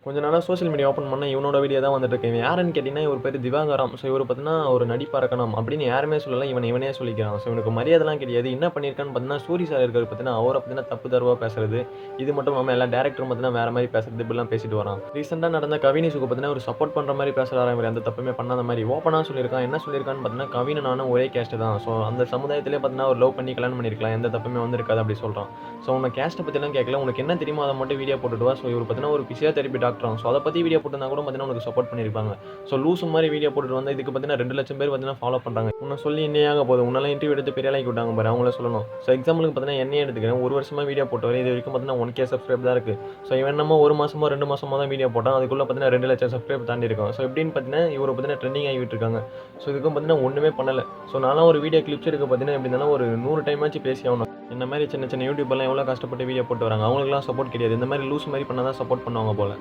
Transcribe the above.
கொஞ்ச நாளா social media open பண்ணா இவனோட வீடியோ தான் வந்துட்டு இருக்கு. இவன் யாருன்னு கேட்டீங்கன்னா, இவர் பேரு திவாகரம். ஸோ இவரு பார்த்தீங்கன்னா, ஒரு நடிப்பரக்கணும் அப்படின்னு யாருமே சொல்லல. இவனே சொல்லிக்கிறான். ஸோ இவனுக்கு மரியாதைலாம் கிடையாது. என்ன பண்ணியிருக்கான்னு பார்த்தீங்கன்னா, சூரி சார் இருக்காரு பார்த்தீங்கன்னா, அவர பார்த்தீங்கன்னா தப்பு தவறா பேசுறது. இது மட்டும் இல்லாம எல்லா டைரக்டரும் பார்த்தீங்கன்னா, வேற மாரி பேசுறது இப்படிலாம் பேசிட்டு வரான். ரீசென்ட்டா நடந்த கவினிஷுக்கு பார்த்தீங்கன்னா, ஒரு சப்போர்ட் பண்ற மாரி பேசுறாராம் இவரு. எந்த தப்புமே பண்ணாத மாரி. ஓப்பனா சொல்லியிருக்கான். என்ன சொல்லியிருக்கான்னு பார்த்தீங்கன்னா, கவினும் நானும் ஒரே கேஸ்ட் தான். ஸோ அந்த சமுதாயத்திலே பார்த்தீங்கன்னா, ஒரு லவ் பண்ணி கல்யாணம் பண்ணியிருக்கலாம். எந்த தப்புமே வந்திருக்காது அப்படி சொல்றான். ஸோ உன்ன கேஸ்ட்ட பத்திலாம் கேட்கல. உனக்கு என்ன தெரியுமோ அத மட்டும் வீடியோ போட்டுட்டு வா. ஸோ இவரு பார்த்தீங்கன்னா, ஒரு பிசியோதெரபி டாக்டராம். ஸோ அத பத்தி வீடியோ போட்டிருந்தா கூட பார்த்தீங்கன்னா, உனக்கு சப்போர்ட் பண்ணியிருப்பாங்க. ஸோ லூசு மாரி வீடியோ போட்டுட்டு வந்தா இதுக்கு பார்த்தீங்கன்னா 2,00,000 பேர் பார்த்தீங்கன்னா ஃபாலோ பண்றாங்க. உன்ன சொல்லி என்னையாக போகுது? உன்னலாம் இன்டர்வியூ எடுத்து பெரிய ஆளாக்கி விட்டாங்க பாரு. அவங்கள சொல்லணும். ஸோ எக்ஸாம்பிளுக்கு பார்த்தீங்கன்னா என்னையே எடுத்துக்கிறேன். 1 வருஷமா வீடியோ போட்டு வரேன். இது வரைக்கும் பார்த்தீங்கன்னா 1K சப்ஸ்கிரைப் தான் இருக்கு. ஸோ இவன் என்னமோ 1 மாசமோ 2 மாசமோ தான் வீடியோ போட்டான். அதுக்குள்ள பார்த்தீங்கன்னா 2,00,000 சப்ஸ்கிரைப் தாண்டி இருக்கான். ஸோ எப்படின்னு பார்த்தீங்கன்னா, இவரு பார்த்தீங்கன்னா ட்ரெண்டிங் ஆகிட்டு இருக்காங்க. ஸோ இதுக்கும் பார்த்தீங்கன்னா ஒண்ணுமே பண்ணல. ஸோ நான்லாம் ஒரு வீடியோ கிளிப்ஸ் எடுக்க பார்த்தீங்கன்னா எப்படி இருந்தாலும் ஒரு 100 டைமாச்சும் பேசி ஆகணும். இந்த மாரி சின்ன சின்ன யூடியூபர்லாம் எவ்வளோ கஷ்டப்பட்டு வீடியோ போட்டு வராங்க. அவங்களுக்கெல்லாம் சப்போர்ட் கிடையாது. இந்த மாரி லூசு மாரி பண்ணா தான் சப்போர்ட் பண்ணுவாங்க போல.